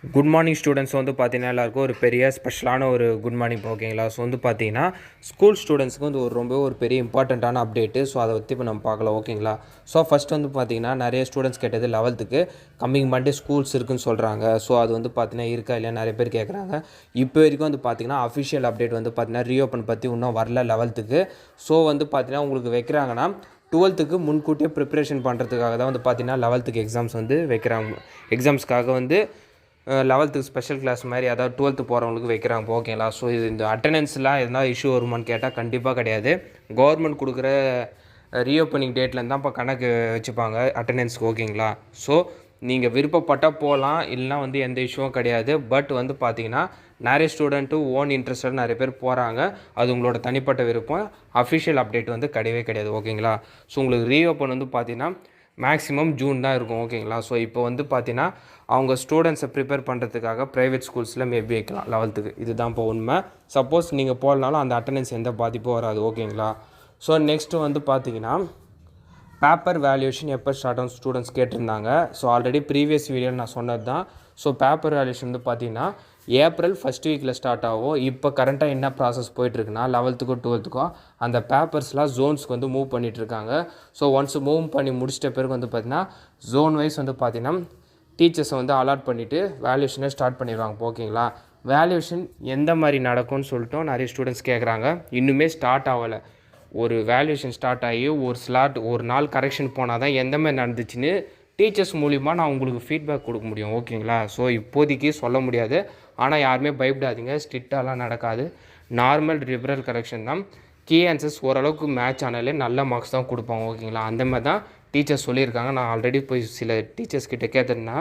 Good morning students வந்து பார்த்தீங்கன்னா எல்லாருக்கும் ஒரு பெரிய ஸ்பெஷலான ஒரு குட் மார்னிங் ஓகேங்களா. ஸோ வந்து பார்த்தீங்கன்னா ஸ்கூல் ஸ்டூடெண்ட்ஸ்க்கு வந்து ஒரு பெரிய இம்பார்ட்டண்ட்டான அப்டேட்டு. ஸோ அதை பற்றி இப்போ நம்ம பார்க்கலாம் ஓகேங்களா. ஸோ ஃபஸ்ட் வந்து பார்த்தீங்கன்னா நிறைய ஸ்டூடெண்ட்ஸ் கேட்டது 11th கம்மிங் மண்டே ஸ்கூல்ஸ் இருக்குன்னு சொல்கிறாங்க. ஸோ அது வந்து பார்த்தீங்கன்னா இருக்கா இல்லையா நிறைய பேர் கேட்குறாங்க. இப்போ வரைக்கும் வந்து பார்த்தீங்கன்னா அஃபிஷியல் அப்டேட் வந்து பார்த்தீங்கன்னா ரீஓப்பன் பற்றி இன்னும் வரல 11th. ஸோ வந்து பார்த்தீங்கன்னா உங்களுக்கு வைக்கிறாங்கன்னா 12th முன்கூட்டியே ப்ரிப்பரேஷன் பண்ணுறதுக்காக தான் வந்து பார்த்தீங்கன்னா 11th எக்ஸாம்ஸ் வந்து வைக்கிறாங்க. எக்ஸாம்ஸ்க்காக வந்து 11th ஸ்பெஷல் கிளாஸ் மாதிரி அதாவது 12th போகிறவங்களுக்கு வைக்கிறாங்க ஓகேங்களா. ஸோ இது இந்த அட்டண்டன்ஸ்லாம் எதனா இஷ்யூ வருமானு கேட்டால் கண்டிப்பாக கிடையாது. கவர்மெண்ட் கொடுக்குற ரீஓப்பனிங் டேட்லேருந்து தான் இப்போ கணக்கு வச்சுப்பாங்க அட்டண்டன்ஸ்க்கு ஓகேங்களா. ஸோ நீங்கள் விருப்பப்பட்டால் போகலாம், இல்லைனா வந்து எந்த இஷ்யூவும் கிடையாது. பட் வந்து பார்த்தீங்கன்னா நிறைய ஸ்டூடெண்ட்டு ஓன் இன்ட்ரெஸ்டட் நிறைய பேர் போகிறாங்க. அது உங்களோட தனிப்பட்ட விருப்பம். அஃபிஷியல் அப்டேட் வந்து கிடையவே கிடையாது ஓகேங்களா. ஸோ உங்களுக்கு ரீஓப்பன் வந்து பார்த்தீங்கன்னா மேக்ஸிமம் ஜூன் தான் இருக்கும் ஓகேங்களா. ஸோ இப்போ வந்து பார்த்தீங்கன்னா அவங்க ஸ்டூடெண்ட்ஸை ப்ரிப்பேர் பண்ணுறதுக்காக ப்ரைவேட் ஸ்கூல்ஸில் மேபி வைக்கலாம் 11th. இதுதான் இப்போ உண்மை. சப்போஸ் நீங்கள் போகலனாலும் அந்த அட்டண்டன்ஸ் எந்த பாதிப்பும் வராது ஓகேங்களா. ஸோ நெக்ஸ்ட்டு வந்து பார்த்தீங்கன்னா பேப்பர் வேல்யூஷன் எப்போ ஸ்டார்ட் ஆகும் ஸ்டூடெண்ட்ஸ் கேட்டிருந்தாங்க. ஸோ ஆல்ரெடி ப்ரீவியஸ் வீடியோவில் நான் சொன்னது தான். ஸோ பேப்பர் வேல்யூஷன் வந்து பார்த்தீங்கன்னா ஏப்ரல் ஃபஸ்ட் வீக்கில் ஸ்டார்ட் ஆகும். இப்போ கரண்ட்டாக என்ன ப்ராசஸ் போயிட்டுருக்குன்னா 11th 12th அந்த பேப்பர்ஸ்லாம் ஜோன்ஸ்க்கு வந்து மூவ் பண்ணிகிட்ருக்காங்க. ஸோ ஒன்ஸ் மூவ் பண்ணி முடிச்சிட்ட பிறகு வந்து பார்த்திங்கன்னா ஜோன் வைஸ் வந்து பார்த்திங்கன்னா டீச்சர்ஸை வந்து அலாட் பண்ணிவிட்டு வேல்யூஷனை ஸ்டார்ட் பண்ணிடுவாங்க ஓகேங்களா. வேல்யூஷன் எந்த மாதிரி நடக்கும்னு சொல்லிட்டு நிறைய ஸ்டூடெண்ட்ஸ் கேட்குறாங்க. இன்னுமே ஸ்டார்ட் ஆகலை. ஒரு வேல்யூஷன் ஸ்டார்ட் ஆகி ஒரு நாள் கரெக்ஷன் போனால் தான் எந்த மாதிரி நடந்துச்சுன்னு டீச்சர்ஸ் மூலிமா நான் உங்களுக்கு ஃபீட்பேக் கொடுக்க முடியும் ஓகேங்களா. ஸோ இப்போதைக்கு சொல்ல முடியாது. ஆனால் யாருமே பயப்படாதீங்க, ஸ்ட்ரிக்டாலாம் நடக்காது. நார்மல் லிபரல் கரெக்ஷன் தான். கீ ஆன்சர்ஸ் ஓரளவுக்கு மேட்ச் ஆனாலே நல்ல மார்க்ஸ் தான் கொடுப்பாங்க ஓகேங்களா. அந்த மாதிரி தான் டீச்சர்ஸ் சொல்லியிருக்காங்க. நான் ஆல்ரெடி போய் சில டீச்சர்ஸ் கிட்டே கேட்டேன்னா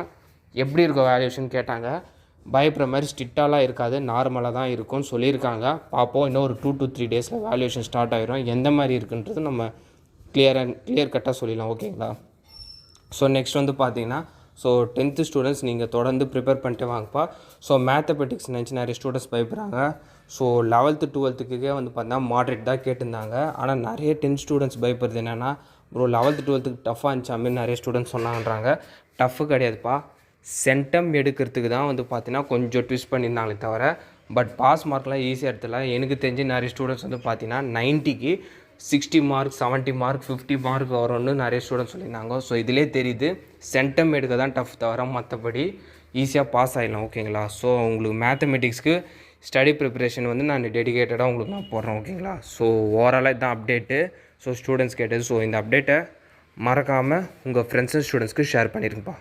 எப்படி இருக்கும் வேல்யூஷன் கேட்டாங்க. பயப்படுற மாதிரி ஸ்ட்ரிக்டாலாம் இருக்காது, நார்மலாக தான் இருக்கும்னு சொல்லியிருக்காங்க. பார்ப்போம், இன்னும் ஒரு 2 to 3 டேஸில் வேல்யூஷன் ஸ்டார்ட் ஆகிரும். எந்த மாதிரி இருக்குன்றது நம்ம கிளியர் கட்டாக சொல்லிடலாம் ஓகேங்களா. ஸோ நெக்ஸ்ட் வந்து பார்த்தீங்கன்னா 10th ஸ்டூடெண்ட்ஸ் நீங்கள் தொடர்ந்து ப்ரிப்பேர் பண்ணிட்டு வாங்கப்பா. ஸோ மேத்தமெட்டிக்ஸ் நினச்சி நிறைய ஸ்டூடெண்ட்ஸ் பயப்படுறாங்க. ஸோ 11th 12th வந்து பார்த்தீங்கன்னா மாட்ரேட் தான் கேட்டிருந்தாங்க. ஆனால் நிறைய 10th ஸ்டூடெண்ட்ஸ் பயப்படுறது என்னென்னா ப்ரோ 11th 12th டஃப்பாக இருந்துச்சு அப்படின்னு நிறைய ஸ்டூடெண்ட்ஸ் சொன்னாங்கன்றாங்க. டஃப்பு கிடையாதுப்பா. சென்டம் எடுக்கிறதுக்கு தான் வந்து பார்த்தீங்கன்னா கொஞ்சம் ட்விஸ்ட் பண்ணியிருந்தாங்களே தவிர பட் பாஸ் மார்க்லாம் ஈஸியாக எடுத்துலாம். எனக்கு தெரிஞ்சு நிறைய ஸ்டூடெண்ட்ஸ் வந்து பார்த்தீங்கன்னா 90க்கு 60 மார்க் 70 மார்க் 50 மார்க் வரும்னு நிறைய ஸ்டூடெண்ட்ஸ் சொல்லியிருந்தாங்க. ஸோ இதிலே தெரியுது சென்டம் எடுக்க தான் டஃப் தவிர மற்றபடி ஈஸியாக பாஸ் ஆகிடலாம் ஓகேங்களா. ஸோ உங்களுக்கு மேத்தமெட்டிக்ஸ்க்கு ஸ்டடி ப்ரிப்பரேஷன் வந்து நான் டெடிகேட்டடாக உங்களுக்கு நான் போடுறேன் ஓகேங்களா. ஸோ ஓவராலாக இதுதான் அப்டேட்டு. ஸோ ஸ்டூடெண்ட்ஸ் கேட்டது. ஸோ இந்த அப்டேட்டை மறக்காமல் உங்கள் ஃப்ரெண்ட்ஸ் அண்ட் ஸ்டூடெண்ட்ஸ்க்கு ஷேர் பண்ணியிருக்குப்பா.